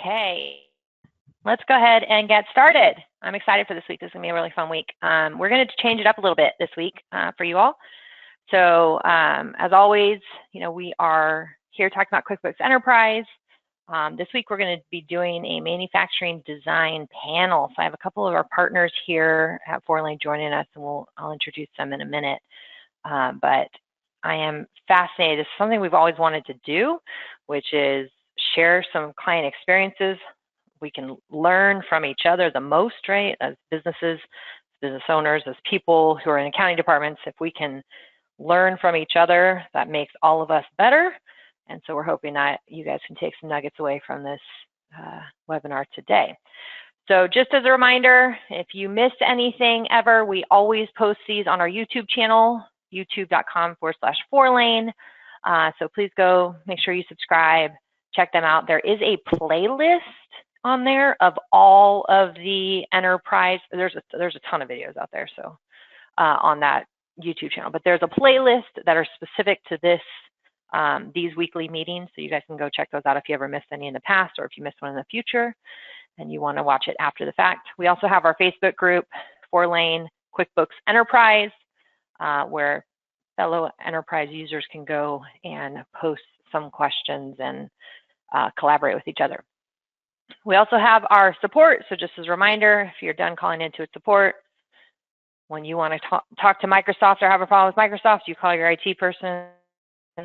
Okay, let's go ahead and get started. I'm excited for this week. This is going to be a really fun week. We're going to change it up a little bit this week for you all. So as always, we are here talking about QuickBooks Enterprise. This week we're going to be doing a manufacturing design panel. So I have a couple of our partners here at Fourlane joining us, and I'll introduce them in a minute. But I am fascinated. It's something we've always wanted to do, which is share some client experiences. We can learn from each other the most, right? As businesses, business owners, as people who are in accounting departments, if we can learn from each other, that makes all of us better. And so we're hoping that you guys can take some nuggets away from this webinar today. So just as a reminder, if you missed anything ever, we always post these on our YouTube channel, youtube.com/Fourlane. So please go make sure you subscribe, check them out. There is a playlist on there of all of the enterprise. There's a ton of videos out there, so on that YouTube channel. But there's a playlist that are specific to these weekly meetings, so you guys can go check those out if you ever missed any in the past or if you missed one in the future and you want to watch it after the fact. We also have our Facebook group, Fourlane QuickBooks Enterprise, where fellow enterprise users can go and post some questions and collaborate with each other. We also have our support. So just as a reminder, if you're done calling Intuit support, when you want to talk to Microsoft or have a problem with Microsoft, you call your IT person.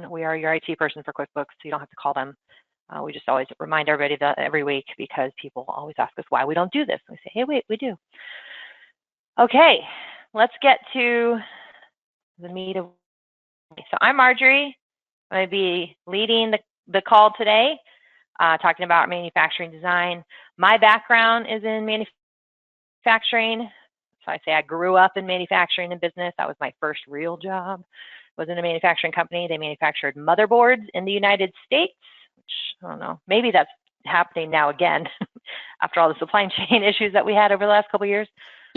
We are your IT person for QuickBooks, so you don't have to call them. We just always remind everybody that every week because people always ask us why we don't do this. And we say, hey, wait, we do. Okay, let's get to the meat of it. So I'm Marjorie. I'm going to be leading the call today, talking about manufacturing design. My background is in manufacturing. So I say I grew up in manufacturing and business. That was my first real job. Was in a manufacturing company. They manufactured motherboards in the United States, which I don't know, maybe that's happening now again after all the supply chain issues that we had over the last couple of years,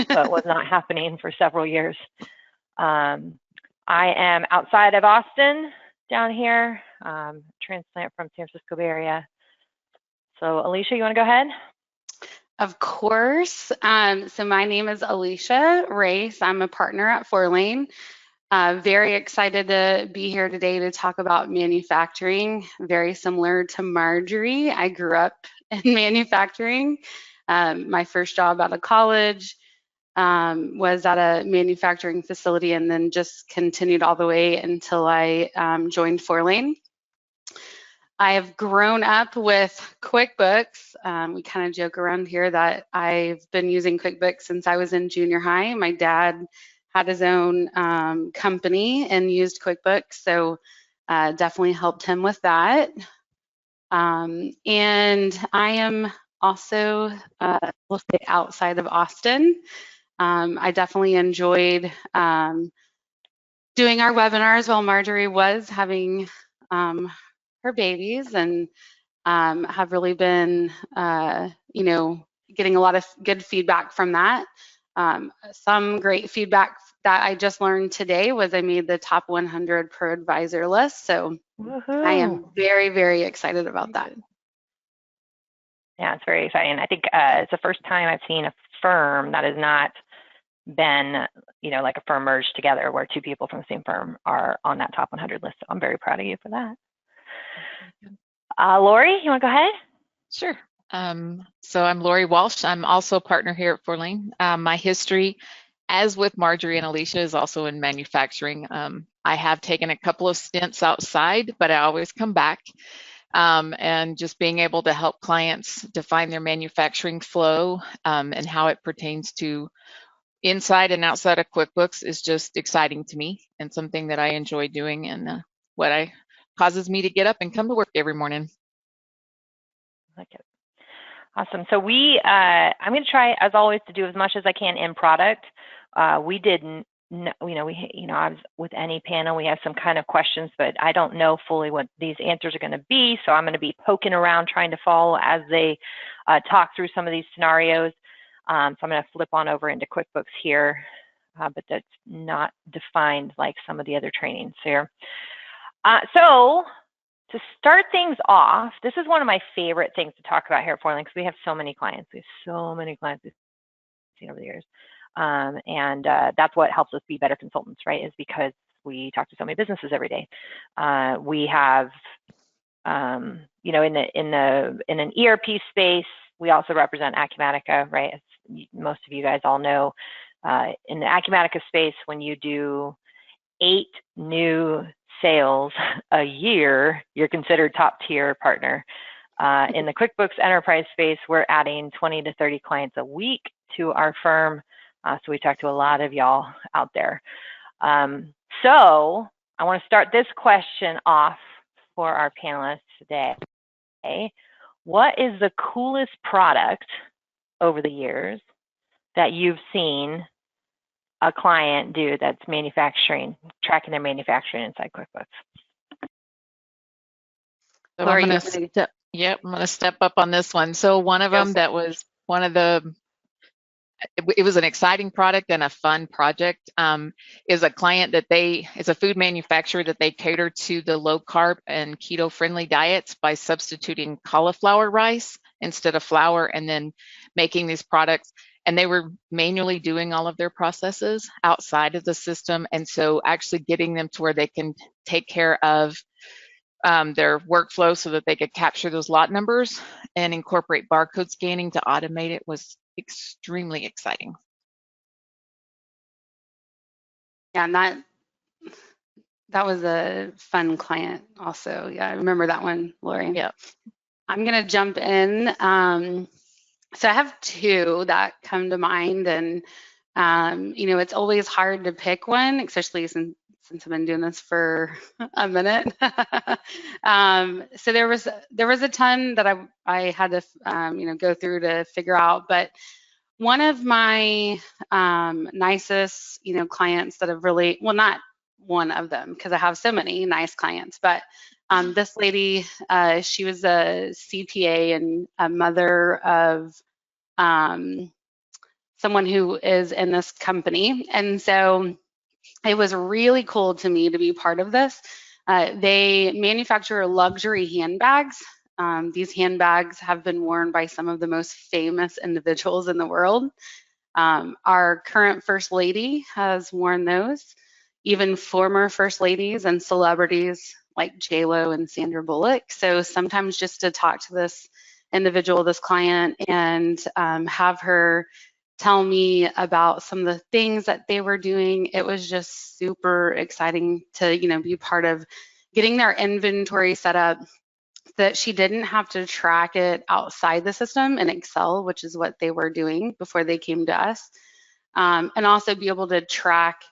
but was not happening for several years. I am outside of Austin down here, transplant from San Francisco Bay Area. So Alicia, you want to go ahead? Of course. So my name is Alicia Race. I'm a partner at Fourlane. Very excited to be here today to talk about manufacturing. Very similar to Marjorie, I grew up in manufacturing. My first job out of college was at a manufacturing facility and then just continued all the way until I joined Fourlane. I have grown up with QuickBooks. We kind of joke around here that I've been using QuickBooks since I was in junior high. My dad had his own company and used QuickBooks, so definitely helped him with that. And I am also, we'll say, outside of Austin. I definitely enjoyed doing our webinars while Marjorie was having her babies, and have really been, getting a lot of good feedback from that. Some great feedback that I just learned today was I made the top 100 per advisor list. So I am very, very excited about that. Yeah, it's very exciting. I think it's the first time I've seen a firm that has not been, like a firm merged together where two people from the same firm are on that top 100 list. So I'm very proud of you for that. Lori, you want to go ahead? Sure. So I'm Lori Walsh. I'm also a partner here at Fourlane. My history, as with Marjorie and Alicia, is also in manufacturing. I have taken a couple of stints outside, but I always come back. And just being able to help clients define their manufacturing flow and how it pertains to inside and outside of QuickBooks is just exciting to me and something that I enjoy doing and causes me to get up and come to work every morning. Like it. Awesome. So I'm going to try, as always, to do as much as I can in product. We didn't, as with any panel, we have some kind of questions, but I don't know fully what these answers are going to be. So I'm going to be poking around trying to follow as they talk through some of these scenarios. So I'm going to flip on over into QuickBooks here, but that's not defined like some of the other trainings here. So to start things off, this is one of my favorite things to talk about here at Fourlane, because we have so many clients. We have so many clients we've seen over the years. And that's what helps us be better consultants, right? Is because we talk to so many businesses every day. We have, you know, in an ERP space, we also represent Acumatica, right? As most of you guys all know, in the Acumatica space, when you do 8 new sales a year, you're considered top tier partner. In the QuickBooks Enterprise space, we're adding 20 to 30 clients a week to our firm. So we talk to a lot of y'all out there. So I want to start this question off for our panelists today. What is the coolest product over the years that you've seen a client do that's manufacturing, tracking their manufacturing inside QuickBooks? So I'm going to step up on this one. So one of them that was one of the, it was an exciting product and a fun project, is a client that is a food manufacturer that they cater to the low carb and keto friendly diets by substituting cauliflower rice instead of flour, and then making these products. And they were manually doing all of their processes outside of the system. And so actually getting them to where they can take care of their workflow so that they could capture those lot numbers and incorporate barcode scanning to automate it was extremely exciting. Yeah, and that was a fun client also. Yeah, I remember that one, Lori. Yeah. I'm going to jump in. So I have 2 that come to mind, and you know, it's always hard to pick one, especially since I've been doing this for a minute. So there was a ton that I had to you know, go through to figure out, but one of my nicest, you know, clients that have really, well, not one of them, because I have so many nice clients, but this lady, she was a CPA and a mother of someone who is in this company. And so it was really cool to me to be part of this. They manufacture luxury handbags. These handbags have been worn by some of the most famous individuals in the world. Our current First Lady has worn those, even former First Ladies and celebrities like J-Lo and Sandra Bullock. So sometimes just to talk to this individual, this client, and have her tell me about some of the things that they were doing, it was just super exciting to, you know, be part of getting their inventory set up, that she didn't have to track it outside the system in Excel, which is what they were doing before they came to us, and also be able to track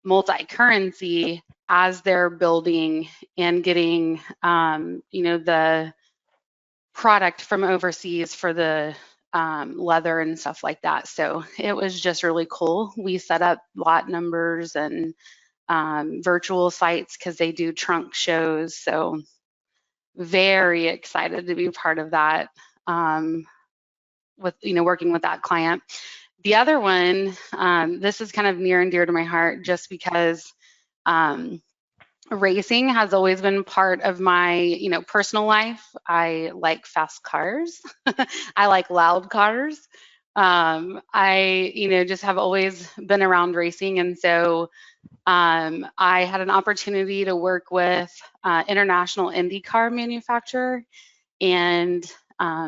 multi-currency as they're building and getting, you know, the product from overseas for the leather and stuff like that. So it was just really cool. We set up lot numbers and virtual sites because they do trunk shows. So very excited to be part of that, with, you know, working with that client. The other one, this is kind of near and dear to my heart, just because racing has always been part of my, you know, personal life. I like fast cars. I like loud cars. I, you know, just have always been around racing. And so I had an opportunity to work with international IndyCar manufacturer, and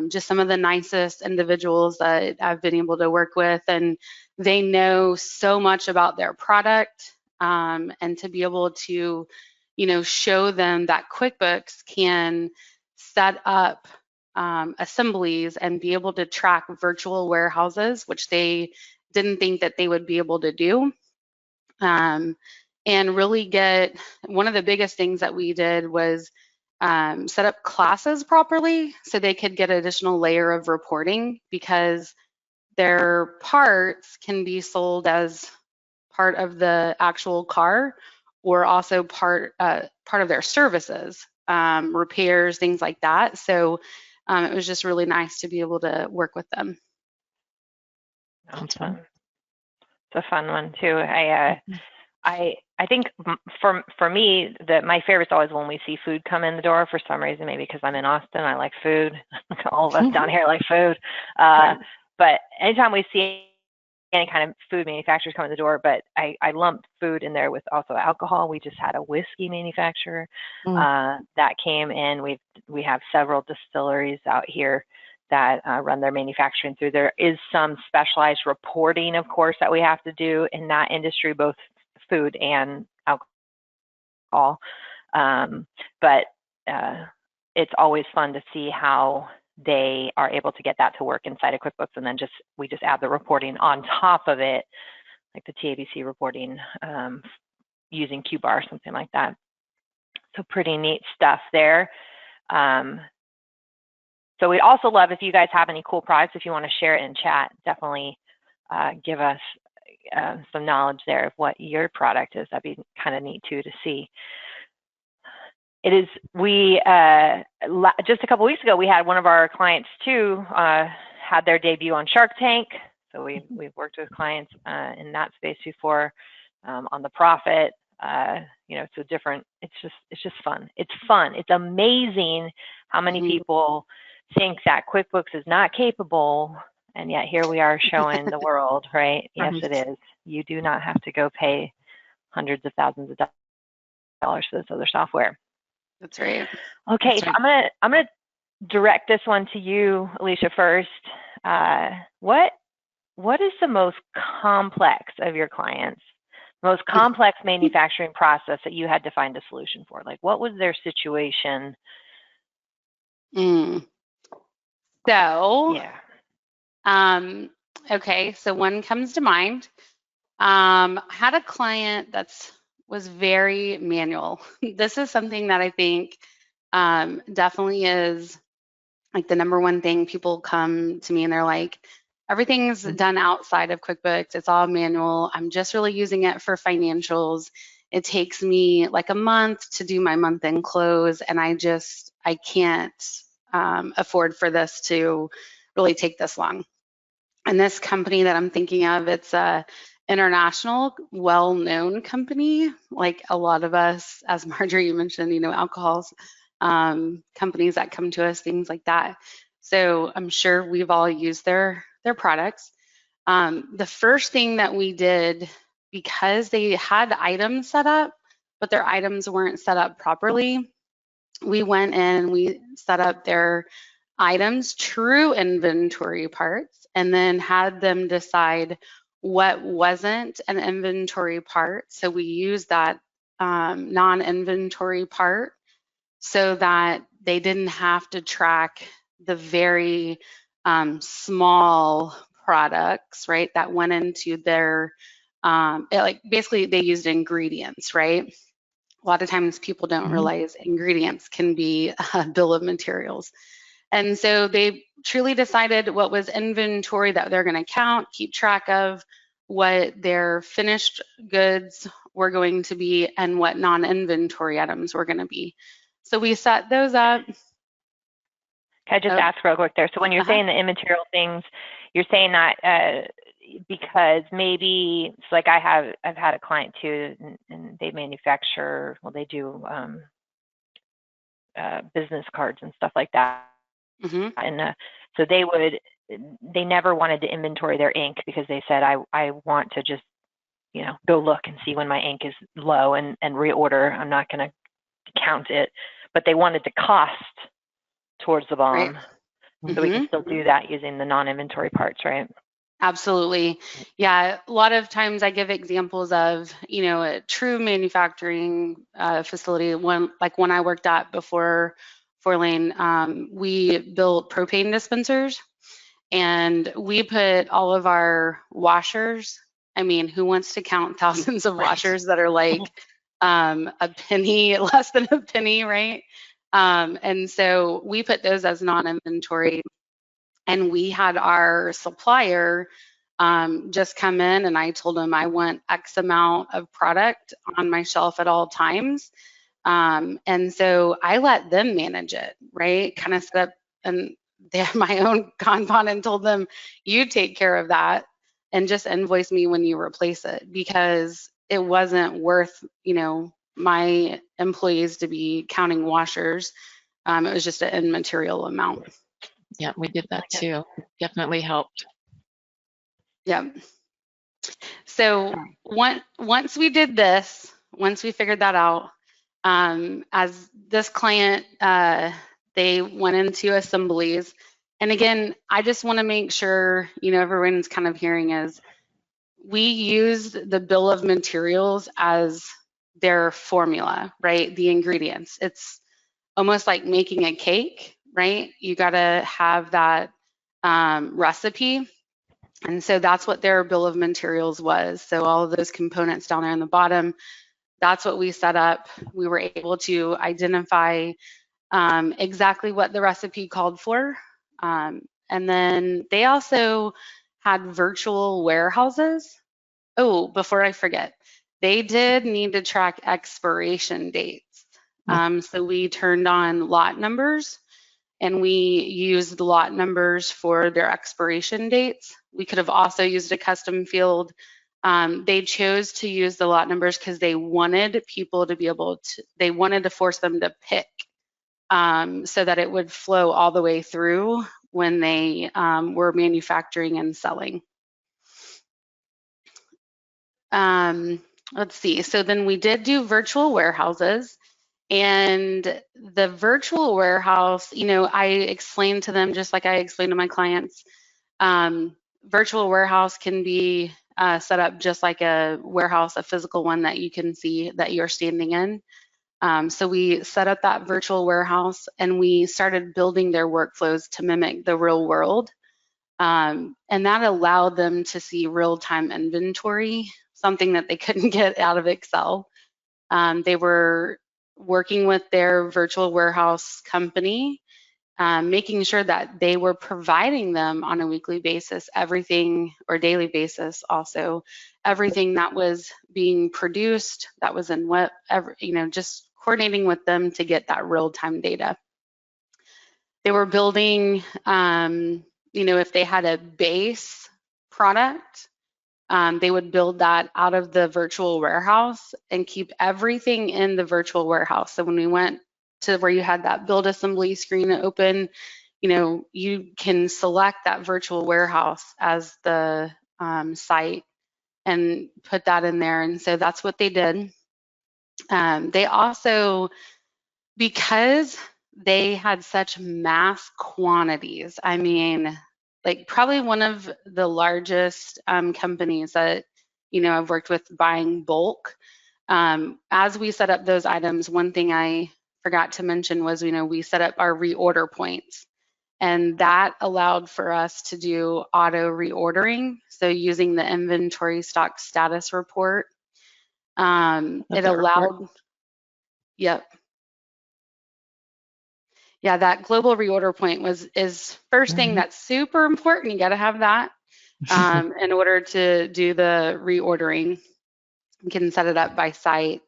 just some of the nicest individuals that I've been able to work with, and they know so much about their product, and to be able to, you know, show them that QuickBooks can set up assemblies and be able to track virtual warehouses, which they didn't think that they would be able to do. And really get, one of the biggest things that we did was set up classes properly so they could get an additional layer of reporting, because their parts can be sold as part of the actual car, or also part of their services, repairs, things like that. So it was just really nice to be able to work with them. That's fun. It's a fun one too. I think for me, my favorite's always when we see food come in the door for some reason, maybe because I'm in Austin, I like food. All of us down here like food. But anytime we see any kind of food manufacturers come in the door, but I lumped food in there with also alcohol. We just had a whiskey manufacturer that came in. We have several distilleries out here that run their manufacturing through. There is some specialized reporting, of course, that we have to do in that industry, both food and alcohol. But it's always fun to see how they are able to get that to work inside of QuickBooks, and then we just add the reporting on top of it, like the TABC reporting using QBar, something like that. So pretty neat stuff there. So we'd also love if you guys have any cool products, if you want to share it in chat, definitely give us some knowledge there of what your product is. That'd be kind of neat too to see. It is, just a couple weeks ago, we had one of our clients too, had their debut on Shark Tank. So we've worked with clients in that space before, on the profit, so different, it's just fun. It's fun. It's amazing how many people think that QuickBooks is not capable, and yet here we are showing the world, right? Yes, it is. You do not have to go pay hundreds of thousands of dollars for this other software. That's right. Okay, so I'm gonna direct this one to you, Alicia, first. What is the most complex of your clients, most complex manufacturing process that you had to find a solution for? Like, what was their situation? So, yeah. Okay, so one comes to mind. I had a client was very manual. This is something that I think definitely is like the number one thing. People come to me and they're like, everything's done outside of QuickBooks. It's all manual. I'm just really using it for financials. It takes me like a month to do my month-end close, and I can't afford for this to really take this long. And this company that I'm thinking of, it's a international, well-known company, like a lot of us, as Marjorie mentioned, alcohols, companies that come to us, things like that. So I'm sure we've all used their products. The first thing that we did, because they had items set up, but their items weren't set up properly, we went in and we set up their items, true inventory parts, and then had them decide what wasn't an inventory part. So we used that non-inventory part so that they didn't have to track the very small products, right, that went into their, basically they used ingredients, right? A lot of times people don't realize ingredients can be a bill of materials. And so they truly decided what was inventory that they're going to count, keep track of, what their finished goods were going to be, and what non-inventory items were going to be. So we set those up. Can I just ask real quick there? So when you're saying the immaterial things, you're saying that because maybe, it's like I've had a client too, and they manufacture, well, they do business cards and stuff like that. And so they never wanted to inventory their ink because they said, I want to just, go look and see when my ink is low and reorder. I'm not going to count it, but they wanted to cost towards the BOM. Right. So we can still do that using the non-inventory parts, right? Absolutely. Yeah, a lot of times I give examples of, a true manufacturing facility. When I worked at before Fourlane, we built propane dispensers, and we put all of our washers. I mean, who wants to count thousands of washers that are like a penny, less than a penny, right? And so we put those as non-inventory, and we had our supplier just come in, and I told him I want X amount of product on my shelf at all times. And so I let them manage it, right? Kind of set up, and they have my own Kanban, and told them, you take care of that and just invoice me when you replace it, because it wasn't worth, my employees to be counting washers. It was just an immaterial amount. Yeah, we did that too. Definitely helped. Yeah. So once we did this, once we figured that out, as this client, they went into assemblies. And again, I just want to make sure, everyone's kind of hearing is we used the bill of materials as their formula, right? The ingredients. It's almost like making a cake, right? You got to have that recipe. And so that's what their bill of materials was. So all of those components down there in the bottom, that's what we set up. We were able to identify exactly what the recipe called for. And then they also had virtual warehouses. Oh, before I forget, they did need to track expiration dates. So we turned on lot numbers, and we used lot numbers for their expiration dates. We could have also used a custom field. They chose to use the lot numbers because they wanted people to be able to, they wanted to force them to pick so that it would flow all the way through when they were manufacturing and selling. Let's see, so then we did do virtual warehouses. And the virtual warehouse, I explained to them, just like I explained to my clients, virtual warehouse can be set up just like a warehouse, a physical one that you can see that you're standing in. So we set up that virtual warehouse, and we started building their workflows to mimic the real world. And that allowed them to see real-time inventory, something that they couldn't get out of Excel. They were working with their virtual warehouse company, making sure that they were providing them on a weekly basis, everything, or daily basis also, everything that was being produced, that was in what, just coordinating with them to get that real-time data. They were building, if they had a base product, they would build that out of the virtual warehouse and keep everything in the virtual warehouse. So when we went to where you had that build assembly screen open, you can select that virtual warehouse as the site and put that in there. And so that's what they did. They also, because they had such mass quantities, I mean, like probably one of the largest companies that, I've worked with buying bulk. As we set up those items, one thing I forgot to mention was, we set up our reorder points, and that allowed for us to do auto reordering. So using the inventory stock status report, it allowed, yep. Yeah, that global reorder point is first thing that's super important. You got to have that in order to do the reordering. You can set it up by site.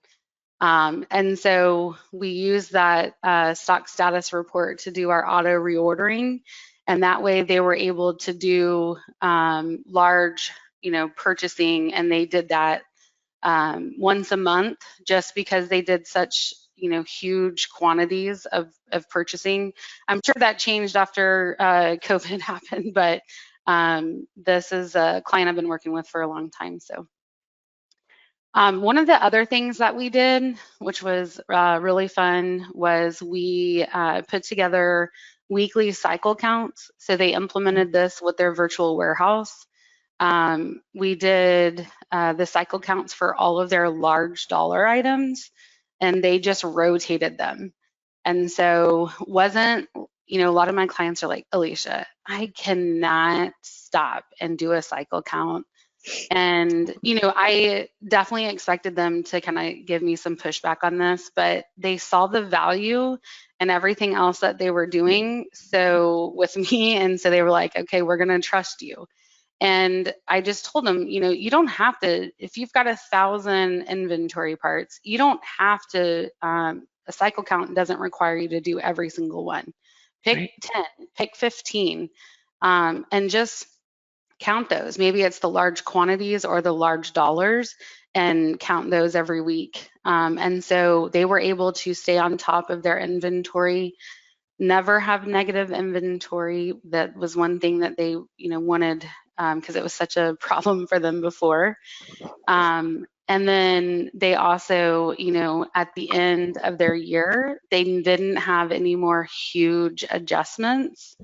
And so we use that stock status report to do our auto reordering. And that way they were able to do large, purchasing, and they did that once a month just because they did such huge quantities of purchasing. I'm sure that changed after COVID happened, but this is a client I've been working with for a long time. So one of the other things that we did, which was really fun, was we put together weekly cycle counts. So they implemented this with their virtual warehouse. We did the cycle counts for all of their large dollar items, and they just rotated them. And so wasn't, a lot of my clients are like, Alicia, I cannot stop and do a cycle count. And, I definitely expected them to kind of give me some pushback on this, but they saw the value and everything else that they were doing. So with me, and so they were like, okay, we're going to trust you. And I just told them, you don't have to, if you've got 1,000 inventory parts, you don't have to, a cycle count doesn't require you to do every single one. Pick 10, pick 15, and just count those. Maybe it's the large quantities or the large dollars, and count those every week. And so they were able to stay on top of their inventory, never have negative inventory. That was one thing that they, wanted, because it was such a problem for them before. And then they also, at the end of their year, they didn't have any more huge adjustments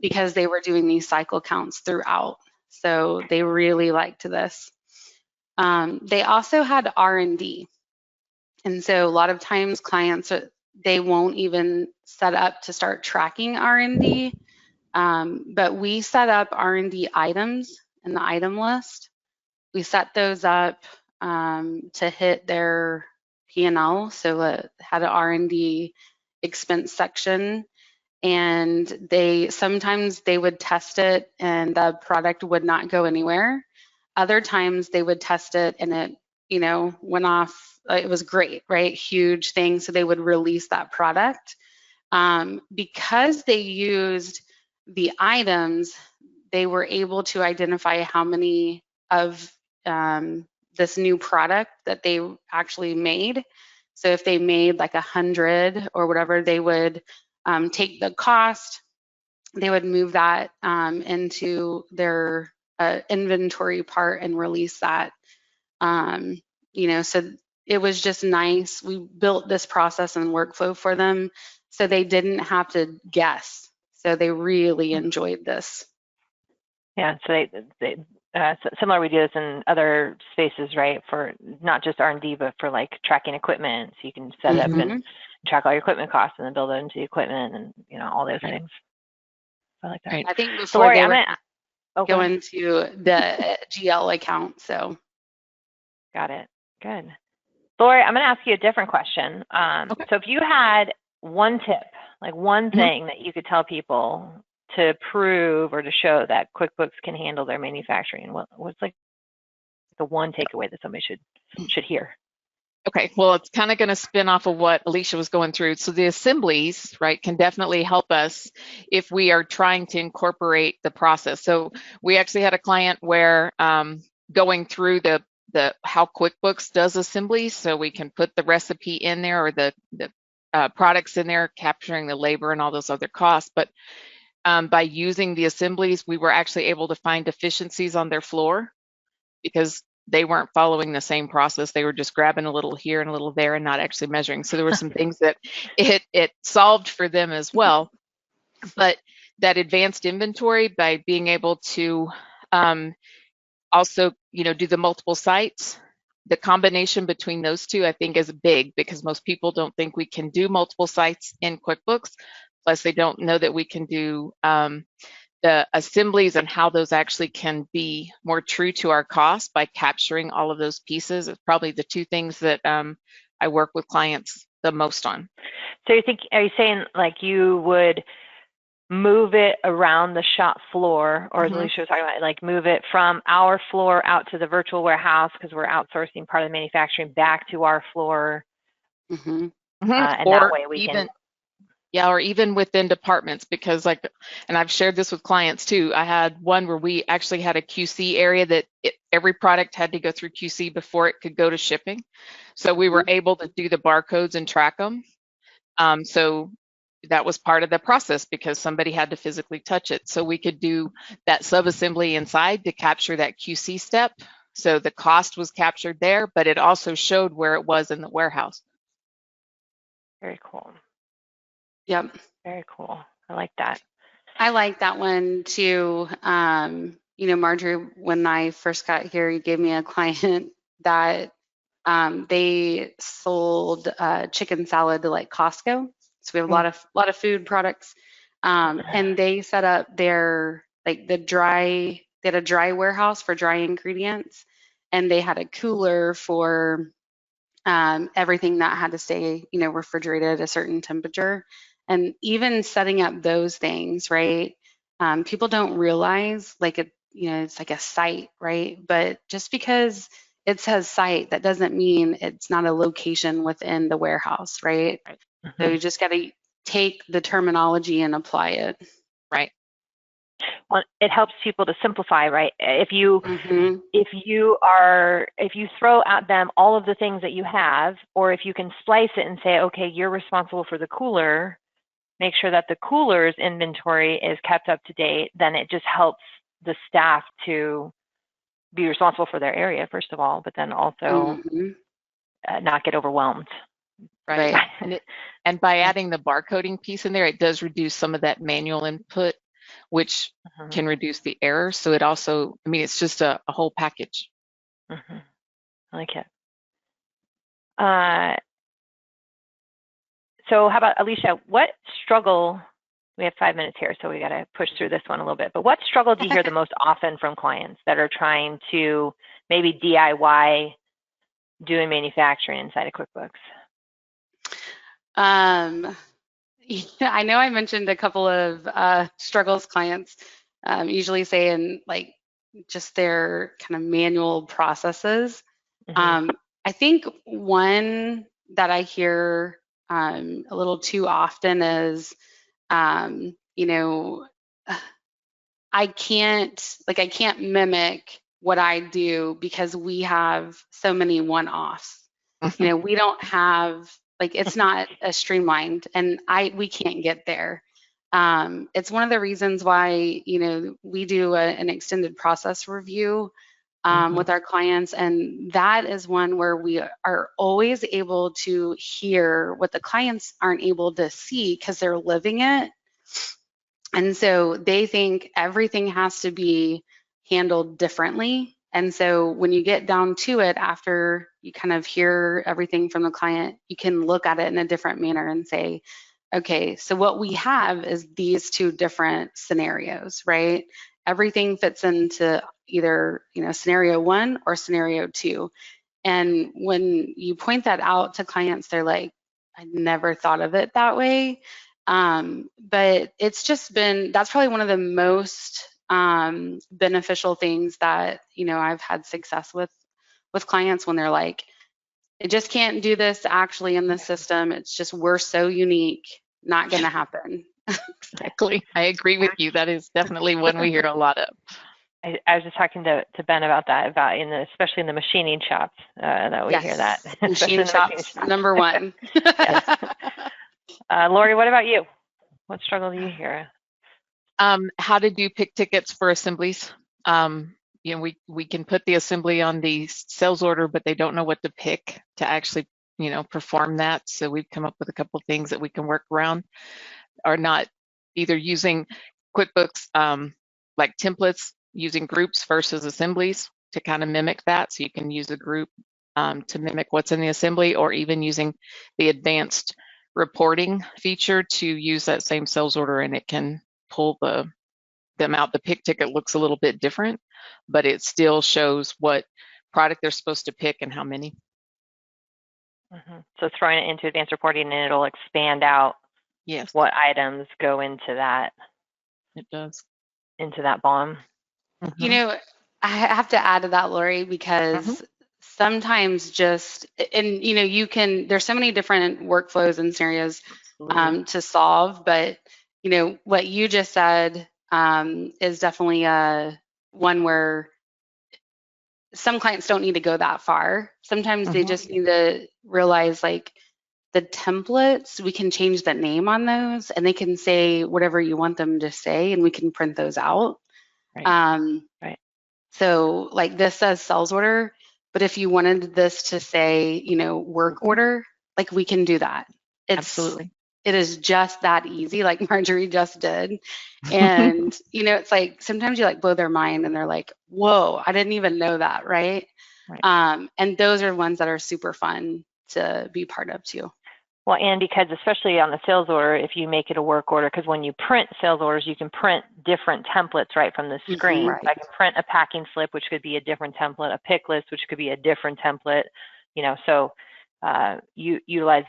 because they were doing these cycle counts throughout. So they really liked this. They also had R&D. And so a lot of times clients, they won't even set up to start tracking R&D, but we set up R&D items in the item list. We set those up to hit their P&L, so it had an R&D expense section, and sometimes they would test it and the product would not go anywhere. Other times they would test it and it, went off. It was great, right? Huge thing. So they would release that product. Because they used the items, they were able to identify how many of this new product that they actually made. So if they made like 100 or whatever, they would take the cost, they would move that into their inventory part and release that. So it was just nice. We built this process and workflow for them so they didn't have to guess. So they really enjoyed this. Yeah, so similar, we do this in other spaces, right? For not just R&D, but for like tracking equipment. So you can set it up and track all your equipment costs and then build it into the equipment and, all those things. I like that. Right. I think before so Lori, they I'm were gonna going to the GL account, so. Got it. Good. Lori, I'm going to ask you a different question. Okay. So if you had one tip, like one thing that you could tell people to prove or to show that QuickBooks can handle their manufacturing, what's like the one takeaway that somebody should hear? Okay, well, it's kind of going to spin off of what Alicia was going through. So the assemblies, right, can definitely help us if we are trying to incorporate the process. So we actually had a client where going through the how QuickBooks does assemblies, so we can put the recipe in there or the products in there, capturing the labor and all those other costs. But by using the assemblies, we were actually able to find deficiencies on their floor because they weren't following the same process. They were just grabbing a little here and a little there and not actually measuring. So there were some things that it solved for them as well. But that advanced inventory, by being able to also, do the multiple sites, the combination between those two, I think, is big because most people don't think we can do multiple sites in QuickBooks. Plus, they don't know that we can do the assemblies and how those actually can be more true to our cost by capturing all of those pieces. It's probably the two things that I work with clients the most on. So are you saying like you would move it around the shop floor, or as Alicia was talking about, like move it from our floor out to the virtual warehouse because we're outsourcing part of the manufacturing back to our floor, and that way we can. Yeah, or even within departments, because and I've shared this with clients too. I had one where we actually had a QC area that every product had to go through QC before it could go to shipping. So we were able to do the barcodes and track them. So that was part of the process because somebody had to physically touch it. So we could do that sub-assembly inside to capture that QC step. So the cost was captured there, but it also showed where it was in the warehouse. Very cool. Yep. Very cool. I like that. I like that one too. Marjorie, when I first got here, you gave me a client that they sold chicken salad to like Costco. So we have a lot of food products, and they set up their they had a dry warehouse for dry ingredients, and they had a cooler for everything that had to stay, refrigerated at a certain temperature. And even setting up those things, right? People don't realize it's like a site, right? But just because it says site, that doesn't mean it's not a location within the warehouse, right? So you just got to take the terminology and apply it. Right. Well, it helps people to simplify, right? If you throw at them all of the things that you have, or if you can splice it and say, okay, you're responsible for the cooler, make sure that the cooler's inventory is kept up to date, then it just helps the staff to be responsible for their area, first of all, but then also not get overwhelmed. Right. And by adding the barcoding piece in there, it does reduce some of that manual input, which can reduce the error. So it also, I mean, it's just a whole package. I like it. So how about Alicia, what struggle, we have 5 minutes here, so we got to push through this one a little bit, but what struggle do you hear the most often from clients that are trying to maybe DIY doing manufacturing inside of QuickBooks? I know I mentioned a couple of struggles clients usually say in like just their kind of manual processes. I think one that I hear a little too often is, you know, I can't mimic what I do because we have so many one-offs. You know, we don't have, like, it's not as streamlined, and we can't get there. It's one of the reasons why, you know, we do an extended process review with our clients, and that is one where we are always able to hear what the clients aren't able to see because they're living it. And so they think everything has to be handled differently. And so when you get down to it, after you kind of hear everything from the client, you can look at it in a different manner and say, okay, so what we have is these two different scenarios, right? Everything fits into either, you know, scenario 1 or scenario 2. And when you point that out to clients, they're like, I never thought of it that way. But it's just been, that's probably one of the most beneficial things that, you know, I've had success with clients when they're like, I just can't do this actually in the system. It's just, we're so unique, not going to happen. Exactly. I agree with you. That is definitely one we hear a lot of. I was just talking to Ben about that, especially in the machining shops that we hear that. Machine shops, number one. Lori, what about you? What struggle do you hear? How to do pick tickets for assemblies. You know, we can put the assembly on the sales order, but they don't know what to pick to actually, you know, perform that. So we've come up with a couple of things that we can work around, or not either using QuickBooks like templates, using groups versus assemblies to kind of mimic that. So you can use a group to mimic what's in the assembly, or even using the advanced reporting feature to use that same sales order, and it can pull them out. The pick ticket looks a little bit different, but it still shows what product they're supposed to pick and how many. So throwing it into advanced reporting, and it'll expand out what items go into that. It does. Into that BOM. You know, I have to add to that, Lori, because sometimes just, and you know, there's so many different workflows and scenarios to solve, but you know, what you just said is definitely one where some clients don't need to go that far. Sometimes they just need to realize, like, the templates, we can change the name on those, and they can say whatever you want them to say, and we can print those out. So like this says sales order, but if you wanted this to say, you know, work order, like we can do that. Absolutely. It is just that easy, like Marjorie just did. And, you know, it's like sometimes you like blow their mind and they're like, whoa, I didn't even know that, right? And those are ones that are super fun to be part of too. Well, and because especially on the sales order, if you make it a work order, because when you print sales orders, you can print different templates right from the screen. I can print a packing slip, which could be a different template, a pick list, which could be a different template, you know, so utilize,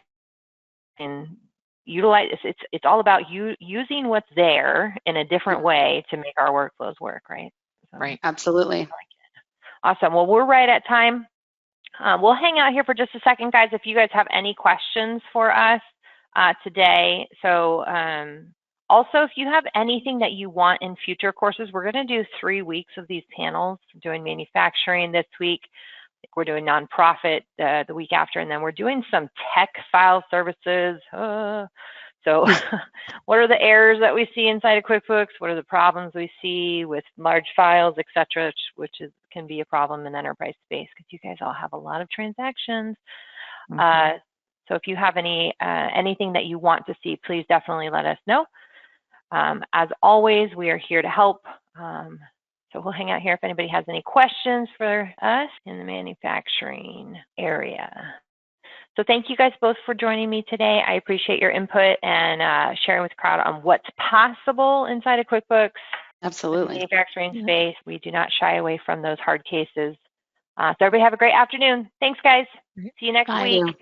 it's all about using what's there in a different way to make our workflows work, right? So, absolutely. Awesome. Well, we're right at time. We'll hang out here for just a second, guys, if you guys have any questions for us today. So Also, if you have anything that you want in future courses, we're going to do 3 weeks of these panels. We're doing manufacturing this week. We're doing nonprofit the week after, and then we're doing some tech file services. So what are the errors that we see inside of QuickBooks? What are the problems we see with large files, etc., which can be a problem in the enterprise space because you guys all have a lot of transactions. So if you have anything that you want to see, please definitely let us know. As always, we are here to help. So we'll hang out here if anybody has any questions for us in the manufacturing area. So thank you guys both for joining me today. I appreciate your input and sharing with the crowd on what's possible inside of QuickBooks. Absolutely. In the manufacturing space, we do not shy away from those hard cases. So everybody have a great afternoon. Thanks, guys. See you next week.